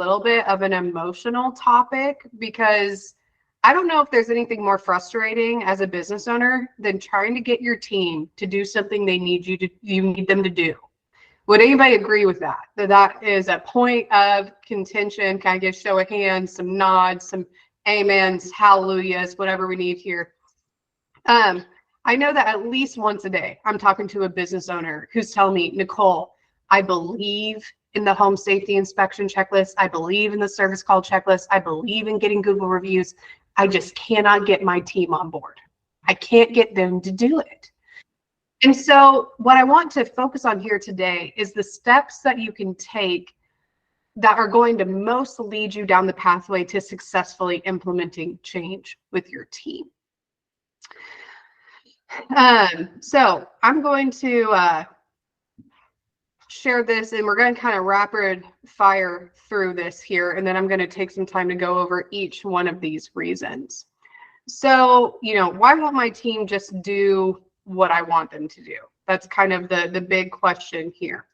little bit of an emotional topic, because I don't know if there's anything more frustrating as a business owner than trying to get your team to do something you need them to do. Would anybody agree with that? That is a point of contention? Can I get a show of hands, some nods, some amens, hallelujahs, whatever we need here? I know that at least once a day, I'm talking to a business owner who's telling me, Nicole, I believe in the home safety inspection checklist. I believe in the service call checklist. I believe in getting Google reviews. I just cannot get my team on board. I can't get them to do it. And so what I want to focus on here today is the steps that you can take that are going to most lead you down the pathway to successfully implementing change with your team. So I'm going to share this, and we're going to kind of rapid fire through this here, and then I'm going to take some time to go over each one of these reasons. So, why won't my team just do what I want them to do? That's kind of the big question here.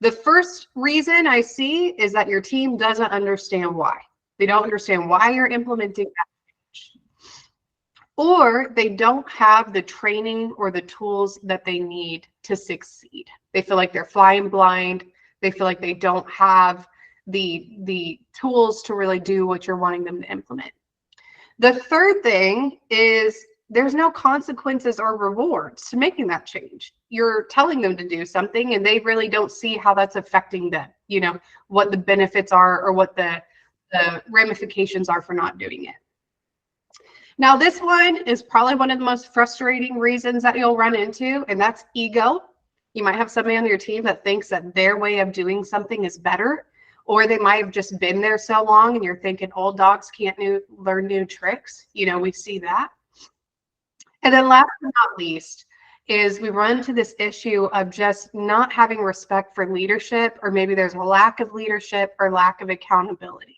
The first reason I see is that your team doesn't understand why. They don't understand why you're implementing that change. Or they don't have the training or the tools that they need to succeed. They feel like they're flying blind. They feel like they don't have the tools to really do what you're wanting them to implement. The third thing is there's no consequences or rewards to making that change. You're telling them to do something and they really don't see how that's affecting them, what the benefits are or what the ramifications are for not doing it. Now, this one is probably one of the most frustrating reasons that you'll run into, and that's ego. You might have somebody on your team that thinks that their way of doing something is better, or they might have just been there so long and you're thinking old dogs can't learn new tricks. We see that. And then last but not least is we run into this issue of just not having respect for leadership, or maybe there's a lack of leadership or lack of accountability.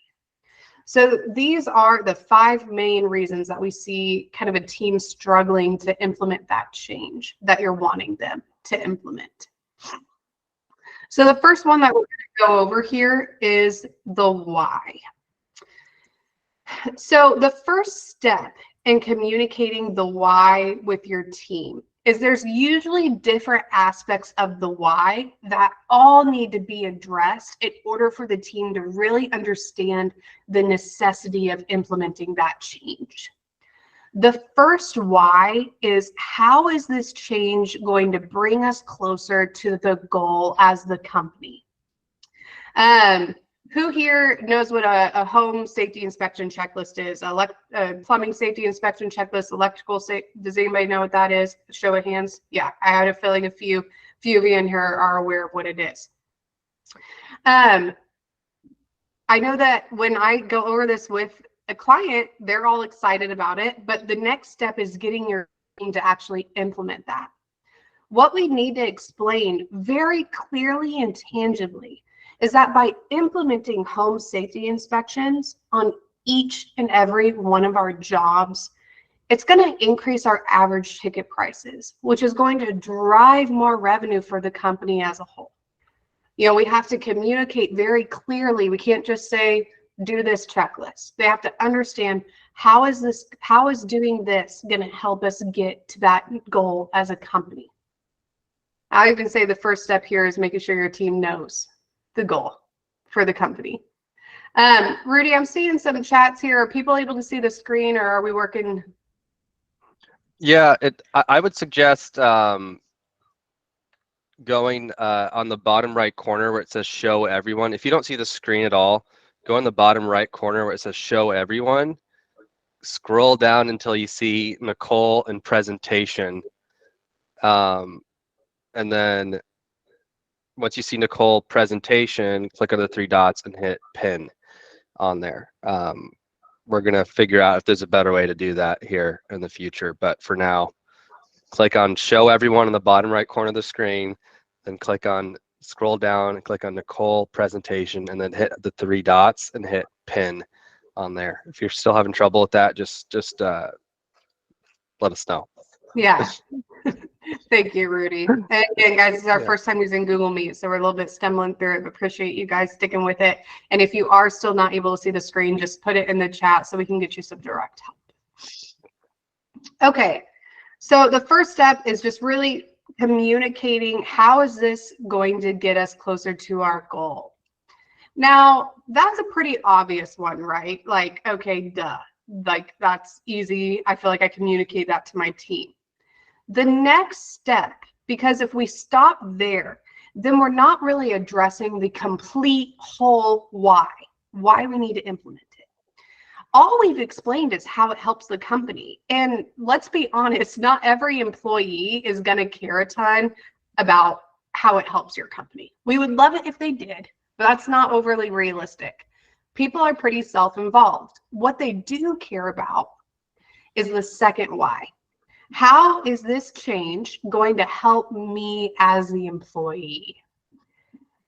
So these are the 5 main reasons that we see kind of a team struggling to implement that change that you're wanting them to implement. So the first one that we're going to go over here is the why. So the first step in communicating the why with your team is there's usually different aspects of the why that all need to be addressed in order for the team to really understand the necessity of implementing that change. The first why is, how is this change going to bring us closer to the goal as the company? Who here knows what a home safety inspection checklist is? Plumbing safety inspection checklist, electrical safety. Does anybody know what that is? Show of hands. Yeah, I had a feeling a few of you in here are aware of what it is. I know that when I go over this with a client, they're all excited about it, but the next step is getting your team to actually implement that. What we need to explain very clearly and tangibly is that by implementing home safety inspections on each and every one of our jobs, it's going to increase our average ticket prices, which is going to drive more revenue for the company as a whole. We have to communicate very clearly. We can't just say, do this checklist. They have to understand, how is doing this going to help us get to that goal as a company? I even say the first step here is making sure your team knows the goal for the company. Rudy, I'm seeing some chats here. Are people able to see the screen, or are we working? Yeah, I would suggest going on the bottom right corner where it says show everyone. If you don't see the screen at all, go in the bottom right corner where it says show everyone. Scroll down until you see Nicole and presentation. And then once you see Nicole presentation, click on the 3 dots and hit pin on there. We're going to figure out if there's a better way to do that here in the future. But for now, click on show everyone in the bottom right corner of the screen, then scroll down and click on Nicole presentation, and then hit the 3 dots and hit pin on there. If you're still having trouble with that, just let us know. Yeah. Thank you, Rudy. And again, guys, this is our first time using Google Meet, so we're a little bit stumbling through it, but appreciate you guys sticking with it. And if you are still not able to see the screen, just put it in the chat so we can get you some direct help. Okay, so the first step is just really communicating how is this going to get us closer to our goal. Now, that's a pretty obvious one, right? Like, okay, duh. Like, that's easy. I feel like I communicate that to my team. The next step, because if we stop there, then we're not really addressing the complete whole why we need to implement it. All we've explained is how it helps the company. And let's be honest, not every employee is going to care a ton about how it helps your company. We would love it if they did, but that's not overly realistic. People are pretty self-involved. What they do care about is the second why. How is this change going to help me as the employee?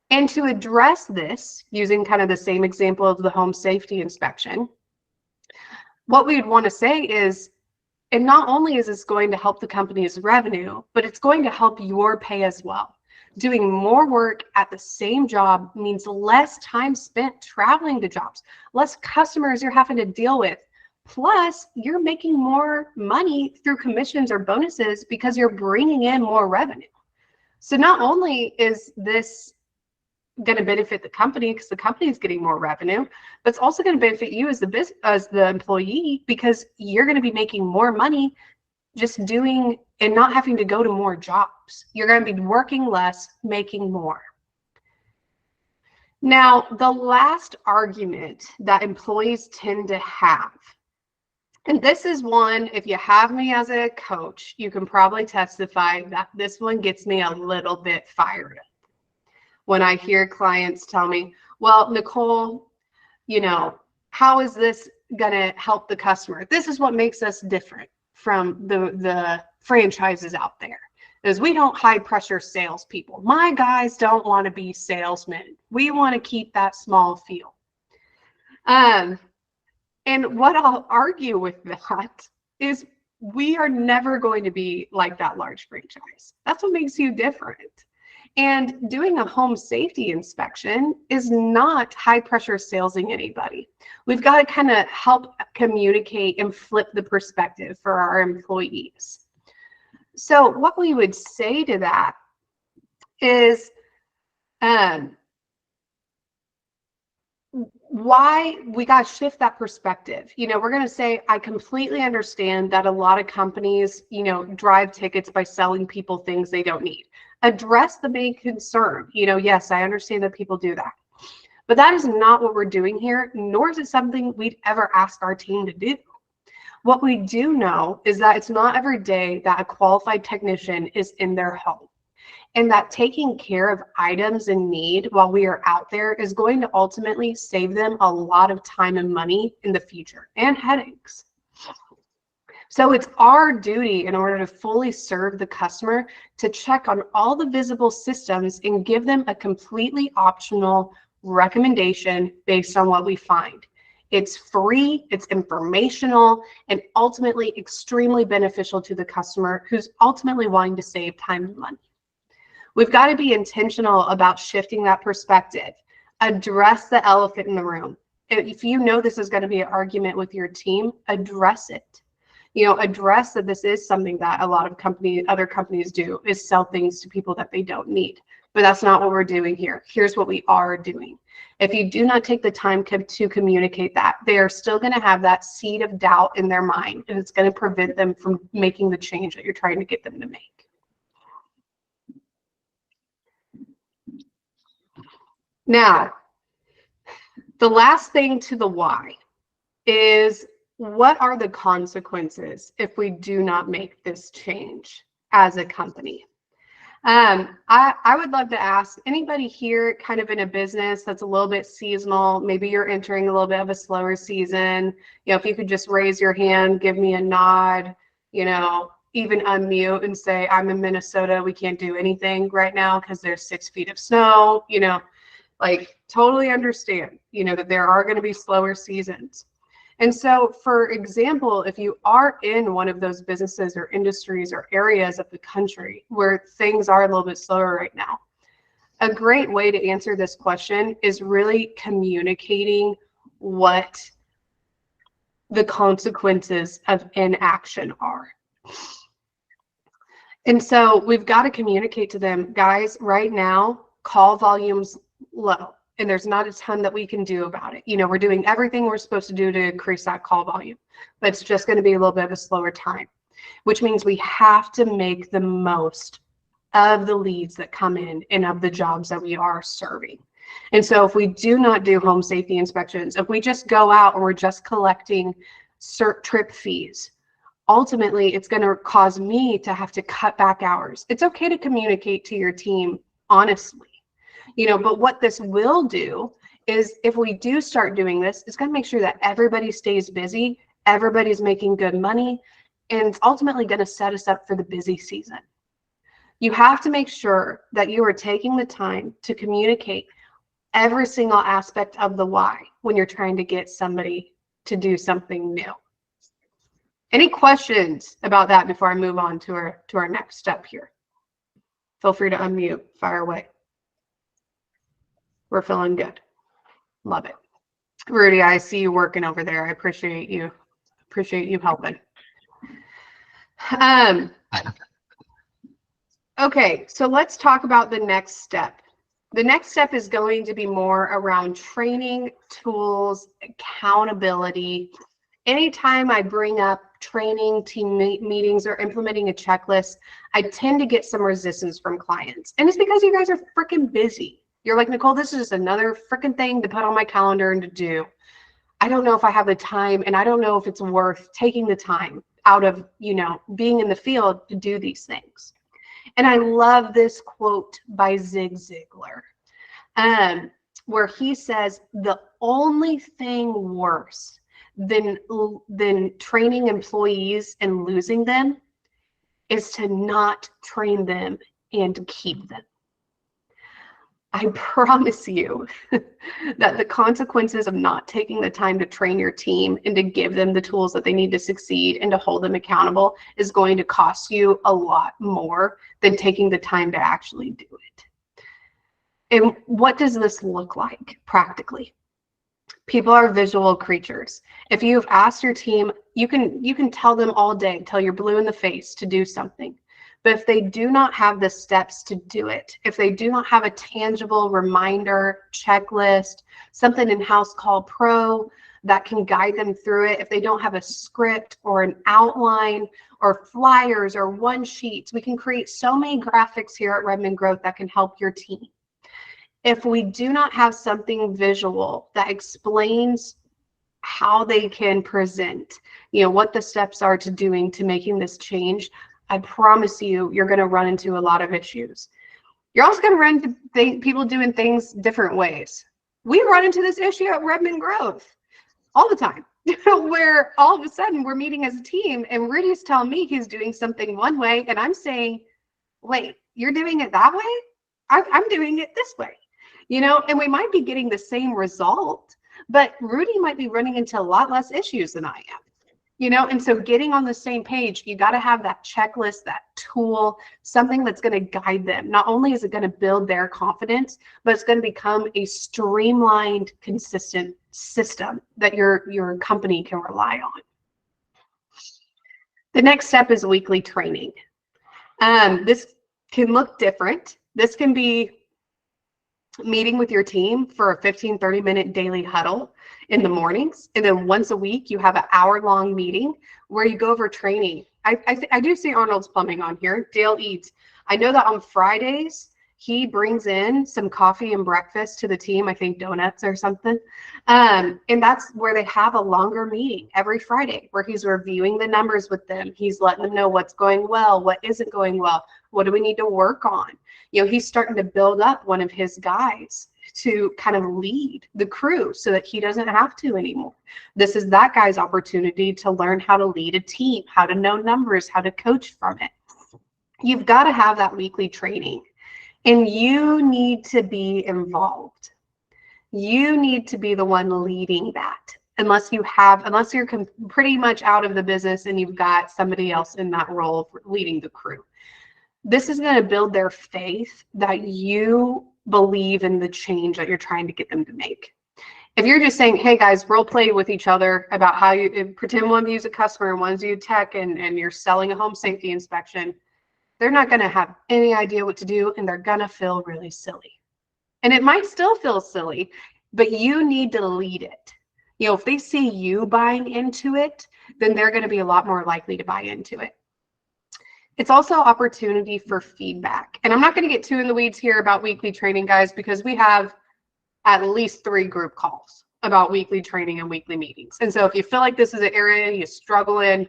And to address this, using kind of the same example of the home safety inspection, what we'd want to say is, and not only is this going to help the company's revenue, but it's going to help your pay as well. Doing more work at the same job means less time spent traveling to jobs, less customers you're having to deal with. Plus, you're making more money through commissions or bonuses because you're bringing in more revenue. So not only is this going to benefit the company because the company is getting more revenue, but it's also going to benefit you as the employee because you're going to be making more money just doing and not having to go to more jobs. You're going to be working less, making more. Now, the last argument that employees tend to have, and this is one, if you have me as a coach, you can probably testify that this one gets me a little bit fired up. When I hear clients tell me, well, Nicole, you know, how is this going to help the customer? This is what makes us different from the franchises out there, is we don't high pressure salespeople. My guys don't want to be salesmen. We want to keep that small feel. And what I'll argue with that is we are never going to be like that large franchise. That's what makes you different. And doing a home safety inspection is not high pressure salesing anybody. We've got to kind of help communicate and flip the perspective for our employees. So what we would say to that is, why we got to shift that perspective. You know, we're going to say, I completely understand that a lot of companies, you know, drive tickets by selling people things they don't need. Address the main concern. You know, yes, I understand that people do that, but that is not what we're doing here, nor is it something we'd ever ask our team to do. What we do know is that it's not every day that a qualified technician is in their home, and that taking care of items in need while we are out there is going to ultimately save them a lot of time and money in the future and headaches. So it's our duty, in order to fully serve the customer, to check on all the visible systems and give them a completely optional recommendation based on what we find. It's free, it's informational, and ultimately extremely beneficial to the customer who's ultimately wanting to save time and money. We've got to be intentional about shifting that perspective. Address the elephant in the room. If you know this is going to be an argument with your team, address it. You know, address that this is something that a lot of other companies do, is sell things to people that they don't need. But that's not what we're doing here. Here's what we are doing. If you do not take the time to communicate that, they are still going to have that seed of doubt in their mind, and it's going to prevent them from making the change that you're trying to get them to make. Now, the last thing to the why is, what are the consequences if we do not make this change as a company? I would love to ask anybody here kind of in a business that's a little bit seasonal, maybe you're entering a little bit of a slower season, you know, if you could just raise your hand, give me a nod, you know, even unmute and say, I'm in Minnesota, we can't do anything right now because there's 6 feet of snow, you know, like totally understand, you know, that there are going to be slower seasons. And so, for example, if you are in one of those businesses or industries or areas of the country where things are a little bit slower right now, a great way to answer this question is really communicating what the consequences of inaction are. And so we've got to communicate to them, guys, right now, call volume's low, and there's not a ton that we can do about it. You know, we're doing everything we're supposed to do to increase that call volume, but it's just going to be a little bit of a slower time, which means we have to make the most of the leads that come in and of the jobs that we are serving. And so if we do not do home safety inspections, if we just go out and we're just collecting CERT trip fees, ultimately it's going to cause me to have to cut back hours. It's okay to communicate to your team honestly, you know, but what this will do is if we do start doing this, it's going to make sure that everybody stays busy, everybody's making good money, and it's ultimately going to set us up for the busy season. You have to make sure that you are taking the time to communicate every single aspect of the why when you're trying to get somebody to do something new. Any questions about that before I move on to our next step here? Feel free to unmute, fire away. We're feeling good. Love it. Rudy, I see you working over there. I appreciate you helping. Okay, so let's talk about the next step. The next step is going to be more around training, tools, accountability. Anytime I bring up training, team meetings, or implementing a checklist, I tend to get some resistance from clients. And it's because you guys are freaking busy. You're like, Nicole, this is just another freaking thing to put on my calendar and to do. I don't know if I have the time, and I don't know if it's worth taking the time out of, you know, being in the field to do these things. And I love this quote by Zig Ziglar, where he says, the only thing worse than training employees and losing them is to not train them and keep them. I promise you that the consequences of not taking the time to train your team and to give them the tools that they need to succeed and to hold them accountable is going to cost you a lot more than taking the time to actually do it. And what does this look like practically? People are visual creatures. If you've asked your team, you can tell them all day, till you're blue in the face, to do something. But if they do not have the steps to do it, if they do not have a tangible reminder, checklist, something in House Call Pro that can guide them through it, if they don't have a script or an outline or flyers or one sheets, we can create so many graphics here at Redmond Growth that can help your team. If we do not have something visual that explains how they can present, you know, what the steps are to making this change, I promise you, you're going to run into a lot of issues. You're also going to run into people doing things different ways. We run into this issue at Redmond Growth all the time, where all of a sudden we're meeting as a team and Rudy's telling me he's doing something one way, and I'm saying, wait, you're doing it that way? I'm doing it this way. You know, and we might be getting the same result, but Rudy might be running into a lot less issues than I am. You know, and so getting on the same page, you got to have that checklist, that tool, something that's going to guide them. Not only is it going to build their confidence, but it's going to become a streamlined, consistent system that your company can rely on. The next step is weekly training. This can look different. This can be meeting with your team for a 15-30 minute daily huddle in the mornings, and then once a week you have an hour-long meeting where you go over training. I do see Arnold's Plumbing on here. Dale Eads. I know that on Fridays he brings in some coffee and breakfast to the team, I think donuts or something, and that's where they have a longer meeting every Friday where he's reviewing the numbers with them. He's letting them know what's going well, what isn't going well, what do we need to work on. You know, he's starting to build up one of his guys to kind of lead the crew so that he doesn't have to anymore. This is that guy's opportunity to learn how to lead a team, how to know numbers, how to coach from it. You've got to have that weekly training, and you need to be involved. You need to be the one leading that. unless you're pretty much out of the business and you've got somebody else in that role leading the crew. This is going to build their faith that you believe in the change that you're trying to get them to make. If you're just saying, hey guys, role play with each other about how you pretend one's you a customer and one's you tech and you're selling a home safety inspection, they're not going to have any idea what to do and they're going to feel really silly. And it might still feel silly, but you need to lead it. You know, if they see you buying into it, then they're going to be a lot more likely to buy into it. It's also opportunity for feedback. And I'm not going to get too in the weeds here about weekly training, guys, because we have at least 3 group calls about weekly training and weekly meetings. And so if you feel like this is an area you struggle in,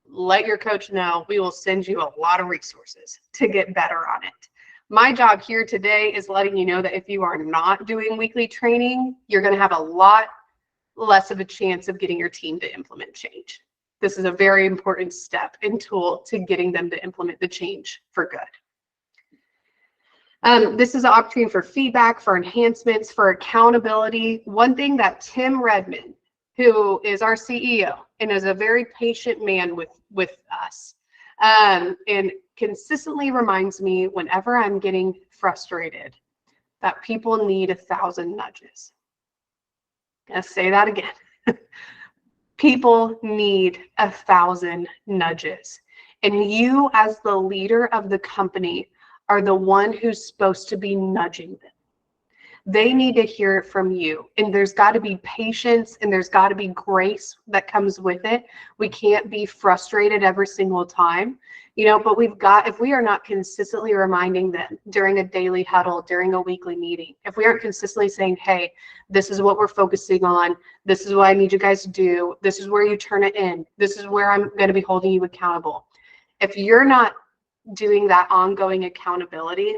let your coach know. We will send you a lot of resources to get better on it. My job here today is letting you know that if you are not doing weekly training, you're going to have a lot less of a chance of getting your team to implement change. This is a very important step and tool to getting them to implement the change for good. This is an opportunity for feedback, for enhancements, for accountability. One thing that Tim Redmond, who is our CEO and is a very patient man with us, and consistently reminds me whenever I'm getting frustrated that people need 1,000 nudges. I'll say that again. People need 1,000 nudges. And you, as the leader of the company, are the one who's supposed to be nudging them. They need to hear it from you. And there's got to be patience and there's got to be grace that comes with it. We can't be frustrated every single time, you know, but if we are not consistently reminding them during a daily huddle, during a weekly meeting, if we aren't consistently saying, hey, this is what we're focusing on, this is what I need you guys to do, this is where you turn it in, this is where I'm going to be holding you accountable. If you're not doing that ongoing accountability,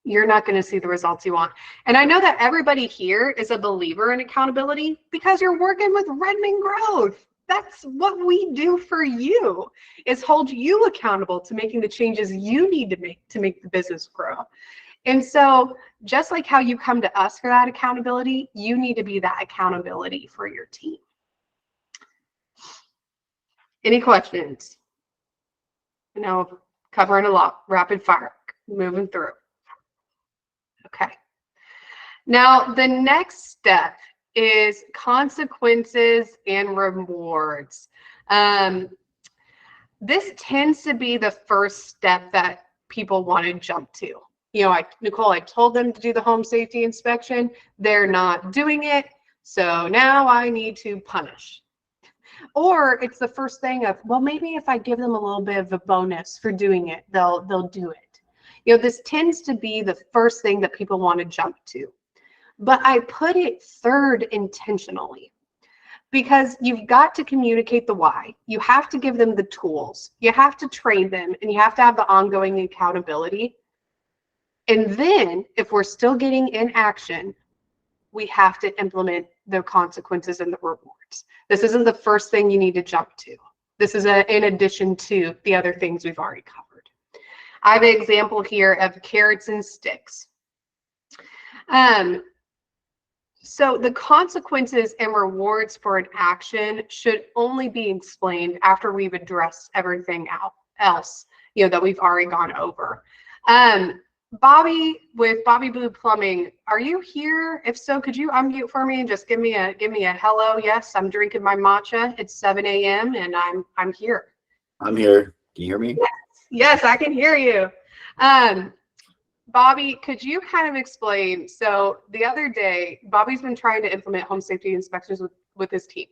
you're not going to see the results you want. And I know that everybody here is a believer in accountability because you're working with Redmond Growth. That's what we do for you, is hold you accountable to making the changes you need to make the business grow. And so just like how you come to us for that accountability, you need to be that accountability for your team. Any questions? You know, covering a lot, rapid fire, moving through. Okay. Now, the next step is consequences and rewards. This tends to be the first step that people want to jump to. You know, Nicole, I told them to do the home safety inspection. They're not doing it. So now I need to punish. Or it's the first thing of, well, maybe if I give them a little bit of a bonus for doing it, they'll do it. You know, this tends to be the first thing that people want to jump to. But I put it third intentionally because you've got to communicate the why. You have to give them the tools. You have to train them, and you have to have the ongoing accountability. And then if we're still getting in action, we have to implement the consequences and the rewards. This isn't the first thing you need to jump to. This is in addition to the other things we've already covered. I have an example here of carrots and sticks. So the consequences and rewards for an action should only be explained after we've addressed everything else, you know, that we've already gone over. Bobby with Bobby Blue Plumbing, are you here? If so, could you unmute for me and just give me a hello? Yes, I'm drinking my matcha. It's 7 a.m. and I'm here. I'm here. Can you hear me? Yes, I can hear you. Bobby, could you kind of explain? So the other day, Bobby's been trying to implement home safety inspections with his team.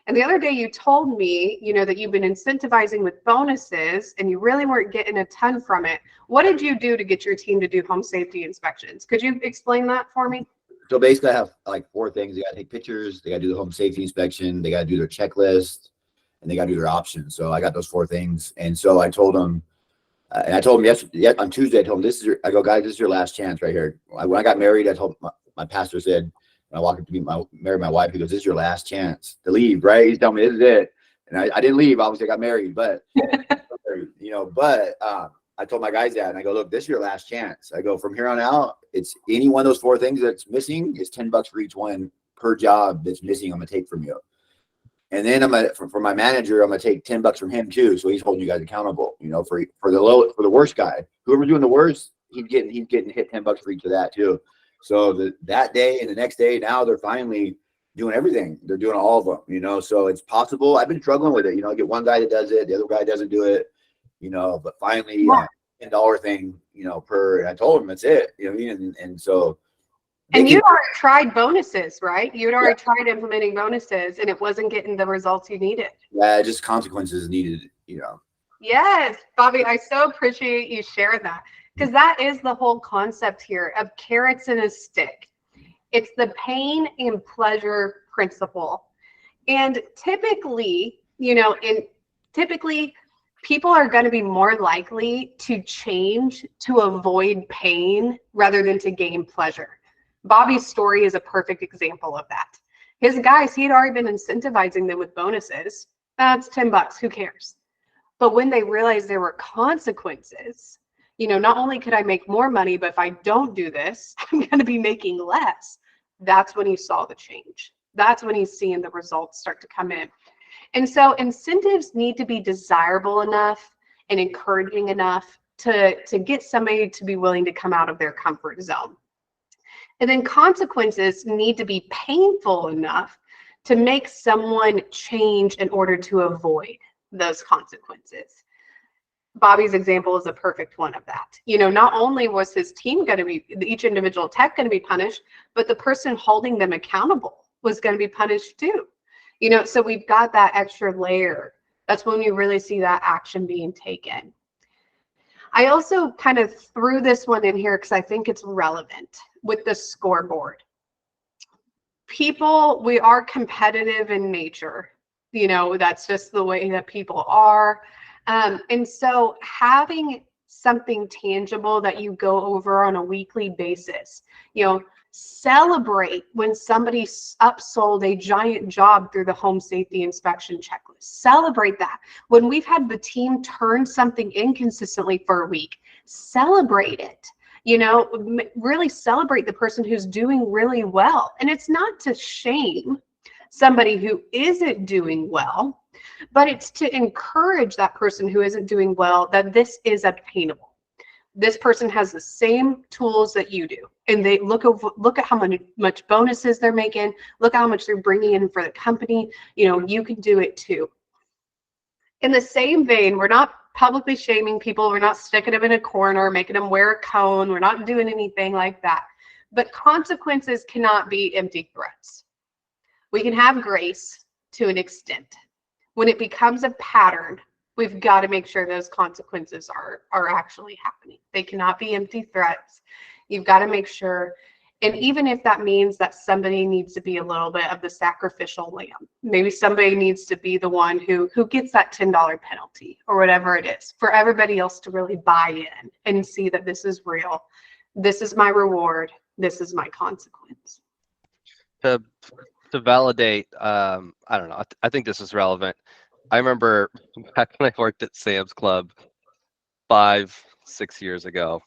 And the other day you told me, you know, that you've been incentivizing with bonuses and you really weren't getting a ton from it. What did you do to get your team to do home safety inspections? Could you explain that for me? So basically I have like 4 things. They got to take pictures, they got to do the home safety inspection, they got to do their checklist, and they got to do their options. So I got those 4 things. And so I told them, and I told them yesterday, on Tuesday, I told them, I go, guys, this is your last chance right here. When I got married, I told my pastor said, when I walked up to marry my wife, he goes, this is your last chance to leave, right? He's telling me this is it. And I didn't leave. Obviously I got married, but, you know, but I told my guys that, and I go, look, this is your last chance. I go, from here on out, it's any one of those 4 things that's missing is $10 for each one per job that's missing, I'm gonna take from you. And then for my manager, I'm gonna take $10 from him too. So he's holding you guys accountable, you know, for the worst guy, whoever's doing the worst, he's getting hit $10 for each of that too. So that day and the next day, now they're finally doing everything. They're doing all of them, you know. So it's possible. I've been struggling with it, you know. I get one guy that does it, the other guy doesn't do it, you know. But finally, $10 thing, you know, per. And I told him that's it, you know. And so. And you'd already tried bonuses, right? You'd already tried implementing bonuses, and it wasn't getting the results you needed. Yeah, just consequences needed, you know. Yes, Bobby, I so appreciate you sharing that, because that is the whole concept here of carrots and a stick. It's the pain and pleasure principle. And typically, you know, typically people are going to be more likely to change to avoid pain rather than to gain pleasure. Bobby's story is a perfect example of that. His guys, he had already been incentivizing them with bonuses. That's $10, who cares? But when they realized there were consequences, you know, not only could I make more money, but if I don't do this, I'm going to be making less. That's when he saw the change. That's when he's seeing the results start to come in. And so incentives need to be desirable enough and encouraging enough to get somebody to be willing to come out of their comfort zone. And then consequences need to be painful enough to make someone change in order to avoid those consequences. Bobby's example is a perfect one of that. You know, not only was his team going to be, each individual tech going to be punished, but the person holding them accountable was going to be punished too. You know, so we've got that extra layer. That's when you really see that action being taken. I also kind of threw this one in here because I think it's relevant with the scoreboard. People, we are competitive in nature. You know, that's just the way that people are. And so having something tangible that you go over on a weekly basis, you know, celebrate when somebody upsold a giant job through the home safety inspection checklist. Celebrate that. When we've had the team turn something in consistently for a week, celebrate it. You know, really celebrate the person who's doing really well. And it's not to shame somebody who isn't doing well, but it's to encourage that person who isn't doing well that this is obtainable. This person has the same tools that you do, and they look at how much bonuses they're making, look at how much they're bringing in for the company. You know, you can do it too. In the same vein, we're not publicly shaming people. We're not sticking them in a corner, making them wear a cone. We're not doing anything like that. But consequences cannot be empty threats. We can have grace to an extent. When it becomes a pattern, we've got to make sure those consequences are actually happening. They cannot be empty threats. You've got to make sure, and even if that means that somebody needs to be a little bit of the sacrificial lamb, maybe somebody needs to be the one who gets that $10 penalty or whatever it is, for everybody else to really buy in and see that this is real. This is my reward. This is my consequence. To validate, I don't know. I think this is relevant. I remember back when I worked at Sam's Club 5-6 years ago.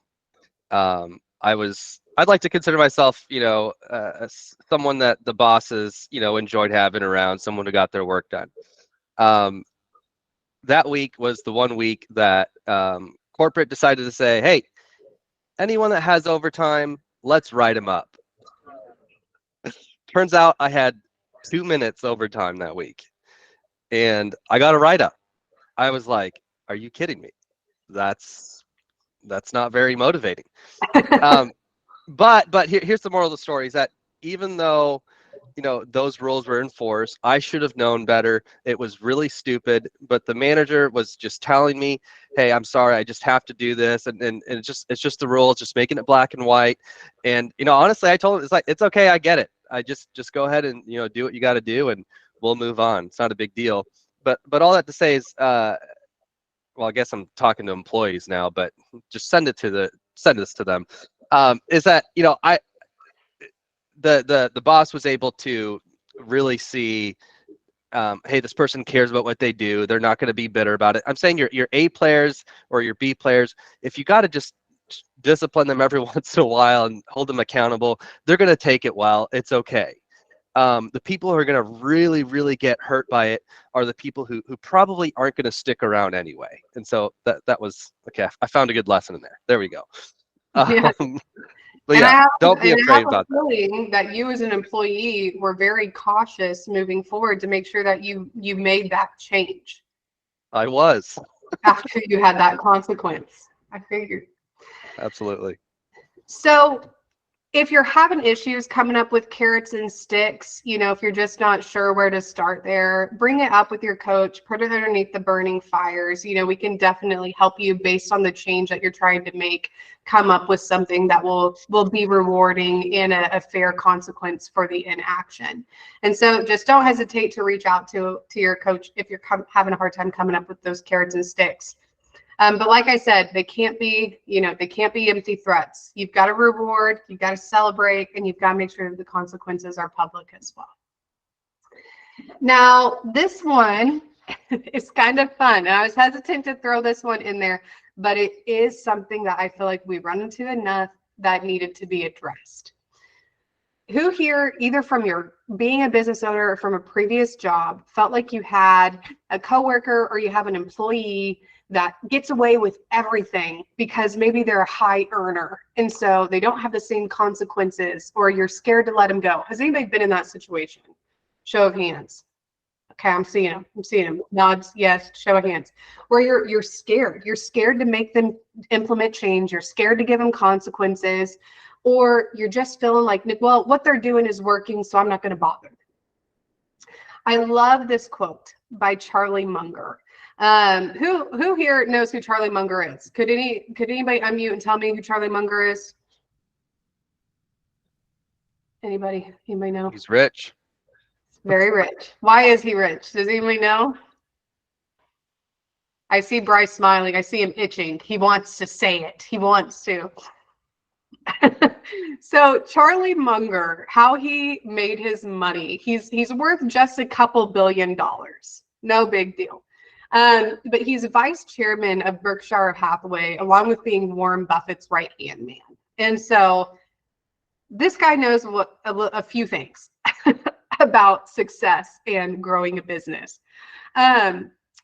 I'd like to consider myself, you know, someone that the bosses, you know, enjoyed having around, someone who got their work done. That week was the one week that corporate decided to say, hey, anyone that has overtime, let's write them up. Turns out I had 2 minutes overtime that week, and I got a write-up. I was like, are you kidding me? That's not very motivating. But here's the moral of the story, is that even though, you know, those rules were enforced, I should have known better. It was really stupid, but the manager was just telling me, hey, I'm sorry, I just have to do this, and it's just the rules, just making it black and white. And, you know, honestly, I told him, it's okay, I get it. I just go ahead and, you know, do what you got to do, and we'll move on. It's not a big deal. But all that to say is, well, I guess I'm talking to employees now, but just send this to them. Is that, you know, the boss was able to really see, hey, this person cares about what they do. They're not going to be bitter about it. I'm saying your A players or your B players, if you got to just discipline them every once in a while and hold them accountable, they're going to take it well. It's okay. The people who are going to really, really get hurt by it are the people who probably aren't going to stick around anyway. And so that was, okay, I found a good lesson in there. There we go. Yeah. But yeah, don't be afraid about that. Feeling that you as an employee were very cautious moving forward to make sure that you made that change I was. after you had that consequence. I figured. Absolutely. So if you're having issues coming up with carrots and sticks, you know, if you're just not sure where to start there, bring it up with your coach, put it underneath the burning fires. You know, we can definitely help you based on the change that you're trying to make, come up with something that will be rewarding and a fair consequence for the inaction. And so just don't hesitate to reach out to your coach if you're having a hard time coming up with those carrots and sticks. But like I said, they can't be empty threats. You've got to reward, you've got to celebrate, and you've got to make sure that the consequences are public as well. Now, this one is kind of fun. And I was hesitant to throw this one in there, but it is something that I feel like we run into enough that needed to be addressed. Who here, either from your being a business owner or from a previous job, felt like you had a coworker or you have an employee that gets away with everything because maybe they're a high earner and so they don't have the same consequences, or you're scared to let them go? Has anybody been in that situation? Show of hands. Okay, I'm seeing them. Nods, yes, show of hands. Where you're scared. You're scared to make them implement change. You're scared to give them consequences, or you're just feeling like, well, what they're doing is working, so I'm not going to bother. I love this quote by Charlie Munger. Who here knows who Charlie Munger is? Could anybody unmute and tell me who Charlie Munger is? Anybody know? He's rich. Very rich. Why is he rich? Does anybody know? I see Bryce smiling. I see him itching. He wants to say it. He wants to. So Charlie Munger, how he made his money, he's worth just a couple $2 billion. No big deal. But he's vice chairman of Berkshire Hathaway, along with being Warren Buffett's right-hand man. And so this guy knows a few things about success and growing a business.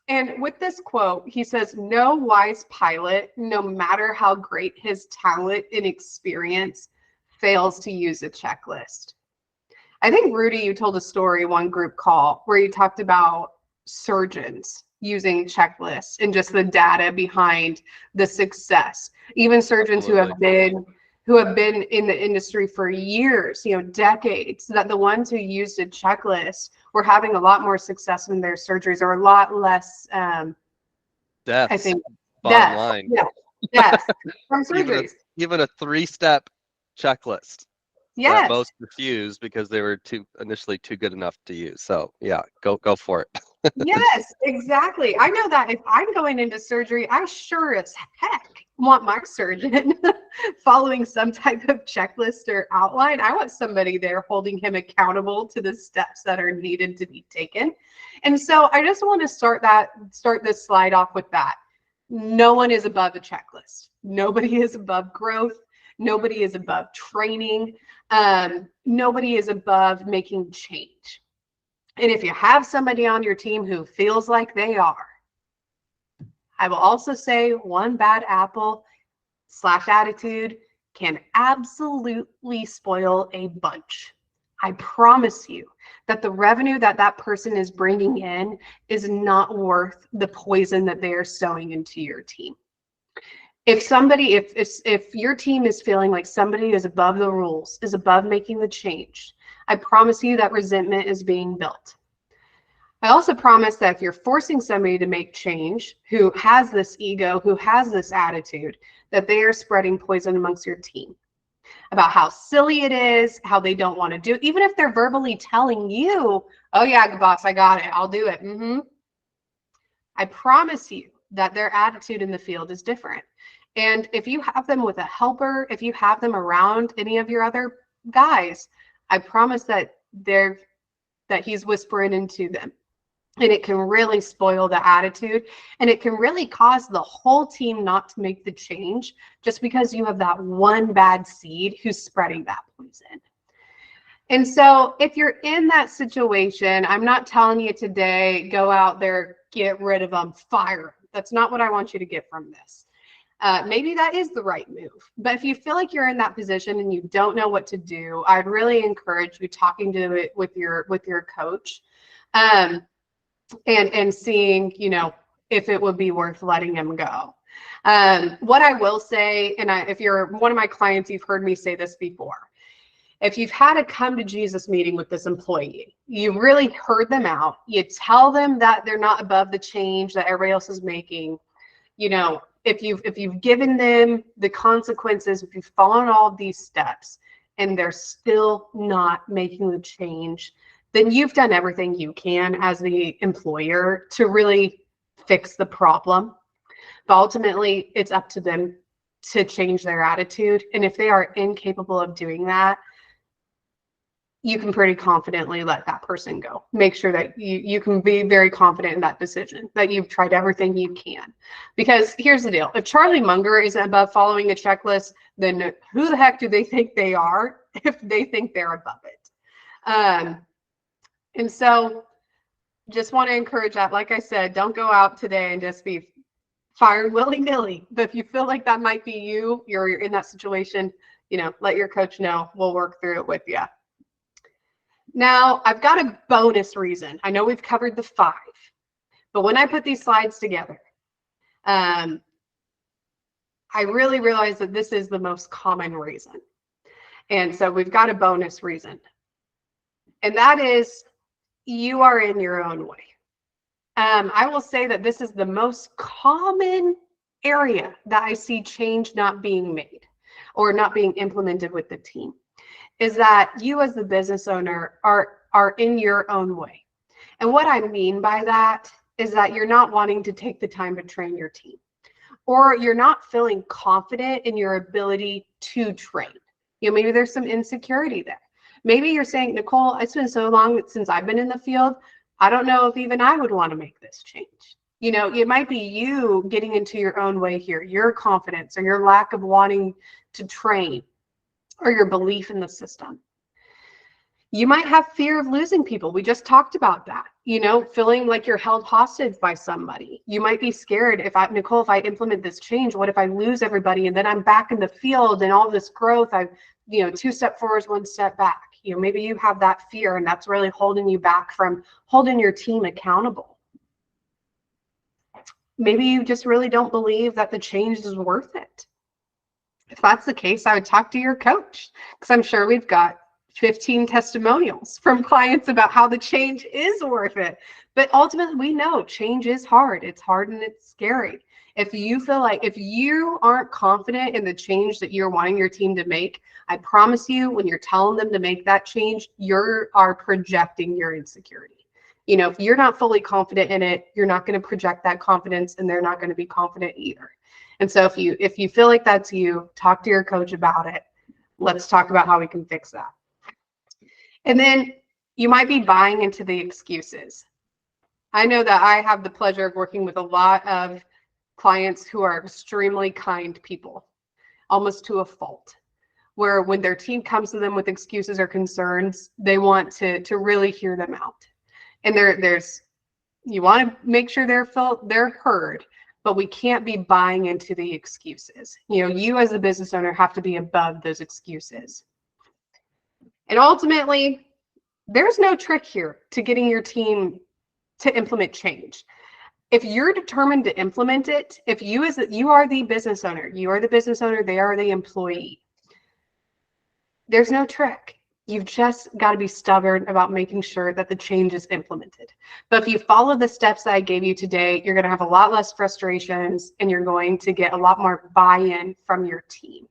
And with this quote, he says, no wise pilot, no matter how great his talent and experience, fails to use a checklist. I think, Rudy, you told a story one group call where you talked about surgeons using checklists and just the data behind the success. Even surgeons Absolutely. who have been in the industry for years, decades, that the ones who used a checklist were having a lot more success in their surgeries, or a lot less Deaths, I think bottom line. Yeah, deaths from surgeries. Even a 3-step checklist that Yes. most refused because they were initially too good enough to use. So yeah, go for it. Yes, exactly. I know that if I'm going into surgery, I sure as heck want my surgeon following some type of checklist or outline. I want somebody there holding him accountable to the steps that are needed to be taken. And so I just want to start this slide off with that. No one is above a checklist. Nobody is above growth. Nobody is above training. Nobody is above making change. And if you have somebody on your team who feels like they are, I will also say one bad apple / attitude can absolutely spoil a bunch. I promise you that the revenue that person is bringing in is not worth the poison that they are sowing into your team. If your team is feeling like somebody is above the rules, is above making the change, I promise you that resentment is being built. I also promise that if you're forcing somebody to make change who has this ego, who has this attitude, that they are spreading poison amongst your team about how silly it is, how they don't want to do it, even if they're verbally telling you, oh yeah, boss, I got it, I'll do it. I promise you that their attitude in the field is different. And if you have them with a helper, if you have them around any of your other guys, I promise that he's whispering into them. And it can really spoil the attitude, and it can really cause the whole team not to make the change just because you have that one bad seed who's spreading that poison. And so if you're in that situation, I'm not telling you today, go out there, get rid of them, fire 'em. That's not what I want you to get from this. Maybe that is the right move. But if you feel like you're in that position and you don't know what to do, I'd really encourage you talking to it with your coach, and seeing, you know, if it would be worth letting him go. What I will say, and if you're one of my clients, you've heard me say this before. If you've had a come to Jesus meeting with this employee, you really heard them out, you tell them that they're not above the change that everybody else is making, you know, if you've given them the consequences, if you've followed all of these steps and they're still not making the change, then you've done everything you can as the employer to really fix the problem. But ultimately, it's up to them to change their attitude. And if they are incapable of doing that, you can pretty confidently let that person go. Make sure that you can be very confident in that decision, that you've tried everything you can. Because here's the deal. If Charlie Munger isn't above following a checklist, then who the heck do they think they are if they think they're above it? And so just want to encourage that. Like I said, don't go out today and just be fired willy-nilly. But if you feel like that might be you, you're in that situation, you know, let your coach know. We'll work through it with you. Now, I've got a bonus reason. I know we've covered the 5, but when I put these slides together, I really realized that this is the most common reason. And so we've got a bonus reason. And that is, you are in your own way. I will say that this is the most common area that I see change not being made or not being implemented with the team. Is that you as the business owner are in your own way. And what I mean by that is that you're not wanting to take the time to train your team, or you're not feeling confident in your ability to train. You know, maybe there's some insecurity there. Maybe you're saying, Nicole, it's been so long since I've been in the field, I don't know if even I would want to make this change. You know, it might be you getting into your own way here, your confidence or your lack of wanting to train, or your belief in the system. You might have fear of losing people. We just talked about that, you know, feeling like you're held hostage by somebody. You might be scared, Nicole, if I implement this change, what if I lose everybody and then I'm back in the field and all this growth, I've, you know, 2 steps forward, 1 step back. You know, maybe you have that fear and that's really holding you back from holding your team accountable. Maybe you just really don't believe that the change is worth it. If that's the case, I would talk to your coach, because I'm sure we've got 15 testimonials from clients about how the change is worth it. But ultimately, we know change is hard. It's hard and it's scary. If you feel like, if you aren't confident in the change that you're wanting your team to make, I promise you, when you're telling them to make that change, you are projecting your insecurity. You know, if you're not fully confident in it, you're not going to project that confidence, and they're not going to be confident either. And so if you feel like that's you, talk to your coach about it. Let's talk about how we can fix that. And then you might be buying into the excuses. I know that I have the pleasure of working with a lot of clients who are extremely kind people, almost to a fault, where when their team comes to them with excuses or concerns, they want to really hear them out. And you want to make sure they're heard, but we can't be buying into the excuses. You know, you as a business owner have to be above those excuses. And ultimately, there's no trick here to getting your team to implement change. If you're determined to implement it, if you are the business owner, they are the employee, there's no trick. You've just got to be stubborn about making sure that the change is implemented. But if you follow the steps that I gave you today, you're going to have a lot less frustrations and you're going to get a lot more buy-in from your team.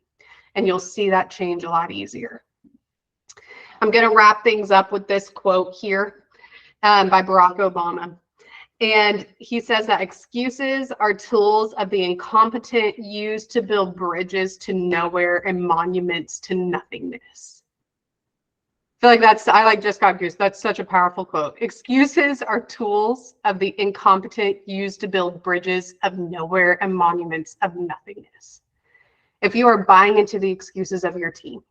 And you'll see that change a lot easier. I'm going to wrap things up with this quote here by Barack Obama. And he says that excuses are tools of the incompetent used to build bridges to nowhere and monuments to nothingness. I feel like I just got goose. That's such a powerful quote. Excuses are tools of the incompetent used to build bridges of nowhere and monuments of nothingness. If you are buying into the excuses of your team,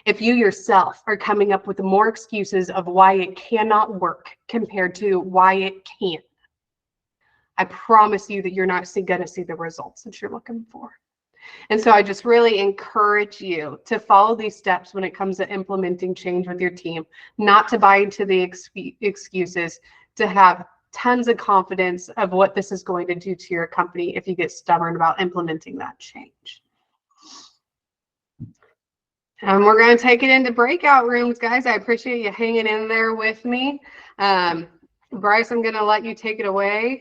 if you yourself are coming up with more excuses of why it cannot work compared to why it can, I promise you that you're not going to see the results that you're looking for. And so I just really encourage you to follow these steps when it comes to implementing change with your team, not to buy into the excuses, to have tons of confidence of what this is going to do to your company if you get stubborn about implementing that change. And we're going to take it into breakout rooms, guys. I appreciate you hanging in there with me. Bryce, I'm going to let you take it away.